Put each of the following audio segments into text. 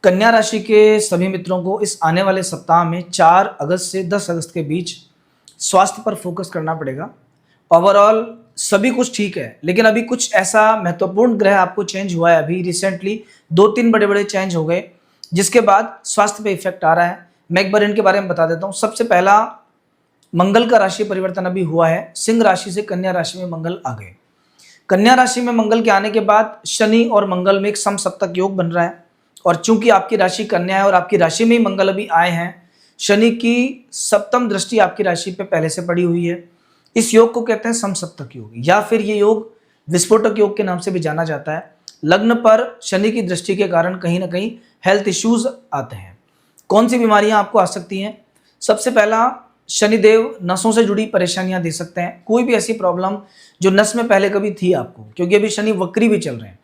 कन्या राशि के सभी मित्रों को इस आने वाले सप्ताह में 4 अगस्त से 10 अगस्त के बीच स्वास्थ्य पर फोकस करना पड़ेगा। ओवरऑल सभी कुछ ठीक है, लेकिन अभी कुछ ऐसा महत्वपूर्ण ग्रह आपको चेंज हुआ है। अभी रिसेंटली 2-3 बड़े-बड़े चेंज हो गए, जिसके बाद स्वास्थ्य पे इफेक्ट आ रहा है। मैं एक बार इनके बारे में बता देता हूँ। सबसे पहला, मंगल का राशि परिवर्तन अभी हुआ है। सिंह राशि से कन्या राशि में मंगल आ गए। कन्या राशि में मंगल के आने के बाद शनि और मंगल में एक समसप्तक योग बन रहा है, और चूंकि आपकी राशि कन्या है और आपकी राशि में ही मंगल अभी आए हैं, शनि की सप्तम दृष्टि आपकी राशि पे पहले से पड़ी हुई है। इस योग को कहते हैं समसप्तक योग, या फिर ये योग विस्फोटक योग के नाम से भी जाना जाता है। लग्न पर शनि की दृष्टि के कारण कहीं ना कहीं हेल्थ इश्यूज आते हैं। कौन सी बीमारियां आपको आ सकती हैं? सबसे पहला, शनिदेव नसों से जुड़ी परेशानियां दे सकते हैं। कोई भी ऐसी प्रॉब्लम जो नस में पहले कभी थी आपको, क्योंकि अभी शनि वक्री भी चल रहे हैं।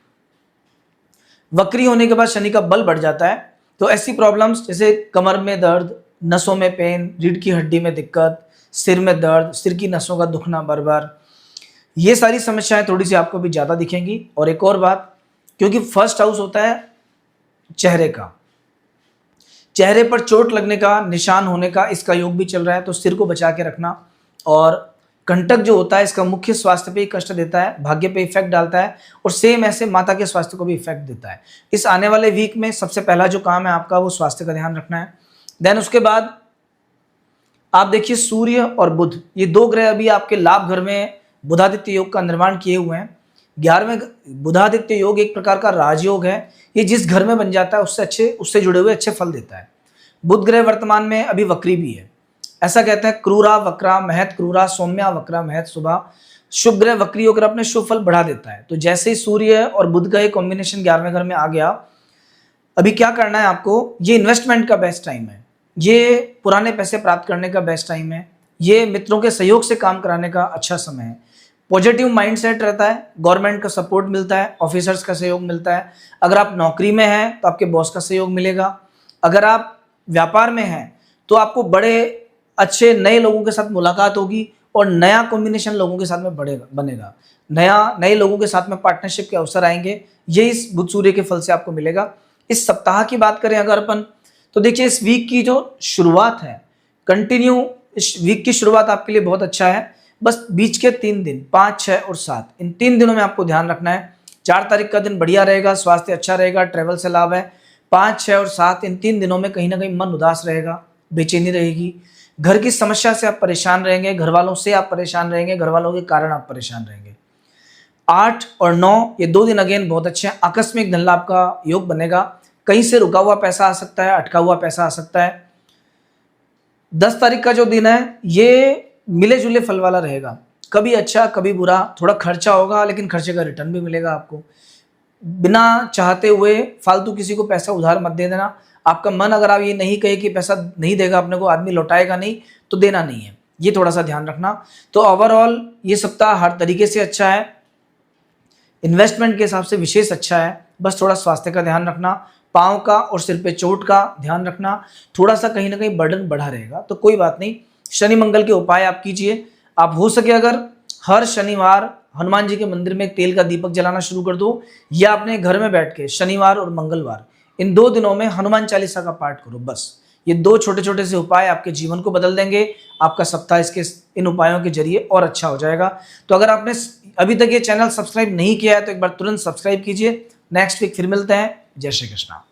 वक्री होने के बाद शनि का बल बढ़ जाता है, तो ऐसी प्रॉब्लम्स जैसे कमर में दर्द, नसों में पेन, रीढ़ की हड्डी में दिक्कत, सिर में दर्द, सिर की नसों का दुखना बार बार, ये सारी समस्याएं थोड़ी सी आपको भी ज़्यादा दिखेंगी। और एक और बात, क्योंकि फर्स्ट हाउस होता है चेहरे का, चेहरे पर चोट लगने का, निशान होने का इसका योग भी चल रहा है, तो सिर को बचा के रखना। और कंटक जो होता है इसका मुख्य स्वास्थ्य पे ही कष्ट देता है, भाग्य पे इफेक्ट डालता है, और सेम ऐसे माता के स्वास्थ्य को भी इफेक्ट देता है। इस आने वाले वीक में सबसे पहला जो काम है आपका, वो स्वास्थ्य का ध्यान रखना है। देन उसके बाद आप देखिए, सूर्य और बुध, ये दो ग्रह अभी आपके लाभ घर में बुधादित्य योग का निर्माण किए हुए हैं। 11वें बुधादित्य योग एक प्रकार का राजयोग है। ये जिस घर में बन जाता है उससे जुड़े हुए अच्छे फल देता है। बुध ग्रह वर्तमान में अभी वक्री भी है। ऐसा कहते हैं, क्रूरा वक्रा महत क्रूरा, सौम्या वक्रा महत शुभा। शुभ ग्रह वक्री होकर अपने शुभ फल बढ़ा देता है। तो जैसे ही सूर्य और बुध का एक कॉम्बिनेशन 11वें घर में आ गया, अभी क्या करना है आपको? ये इन्वेस्टमेंट का बेस्ट टाइम है, ये पुराने पैसे प्राप्त करने का बेस्ट टाइम है, ये मित्रों के सहयोग से काम कराने का अच्छा समय है। पॉजिटिव माइंडसेट रहता है, गवर्नमेंट का सपोर्ट मिलता है, ऑफिसर्स का सहयोग मिलता है। अगर आप नौकरी में हैं तो आपके बॉस का सहयोग मिलेगा। अगर आप व्यापार में हैं तो आपको बड़े अच्छे नए लोगों के साथ मुलाकात होगी, और नया कॉम्बिनेशन लोगों के साथ में बनेगा। नए लोगों के साथ में पार्टनरशिप के अवसर आएंगे। ये इस बुध सूर्य के फल से आपको मिलेगा। इस सप्ताह की बात करें अगर अपन, तो देखिए इस वीक की जो शुरुआत है, कंटिन्यू इस वीक की शुरुआत आपके लिए बहुत अच्छा है। बस बीच के 3 दिन 5, 6 और 7, इन 3 दिनों में आपको ध्यान रखना है। 4 तारीख का दिन बढ़िया रहेगा, स्वास्थ्य अच्छा रहेगा, ट्रेवल से लाभ है। 5, 6 और 7, इन 3 दिनों में कहीं ना कहीं मन उदास रहेगा, बेचैनी रहेगी, घर की समस्या से आप परेशान रहेंगे, घर वालों से आप परेशान रहेंगे, घर वालों के कारण आप परेशान रहेंगे। 8 और 9 ये 2 दिन अगेन बहुत अच्छे हैं। आकस्मिक धन लाभ का योग बनेगा। कहीं से रुका हुआ पैसा आ सकता है, अटका हुआ पैसा आ सकता है। 10 तारीख का जो दिन है ये मिले जुले फल वाला रहेगा, कभी अच्छा कभी बुरा, थोड़ा खर्चा होगा लेकिन खर्चे का रिटर्न भी मिलेगा आपको। बिना चाहते हुए फालतू किसी को पैसा उधार मत दे देना। आपका मन अगर आप ये नहीं कहे कि पैसा नहीं देगा अपने को, आदमी लौटाएगा नहीं, तो देना नहीं है, ये थोड़ा सा ध्यान रखना। तो ओवरऑल ये सप्ताह हर तरीके से अच्छा है, इन्वेस्टमेंट के हिसाब से विशेष अच्छा है। बस थोड़ा स्वास्थ्य का ध्यान रखना, पाँव का और सिर पे चोट का ध्यान रखना, थोड़ा सा कहीं ना कहीं बर्डन बढ़ा रहेगा, तो कोई बात नहीं। शनि मंगल के उपाय आप कीजिए। आप हो सके अगर हर शनिवार हनुमान जी के मंदिर में तेल का दीपक जलाना शुरू कर दो, या अपने घर में बैठ के शनिवार और मंगलवार इन 2 दिनों में हनुमान चालीसा का पाठ करो। बस ये 2 छोटे छोटे से उपाय आपके जीवन को बदल देंगे। आपका सप्ताह इसके इन उपायों के जरिए और अच्छा हो जाएगा। तो अगर आपने अभी तक ये चैनल सब्सक्राइब नहीं किया है तो एक बार तुरंत सब्सक्राइब कीजिए। नेक्स्ट वीक फिर मिलते हैं। जय श्री कृष्णा।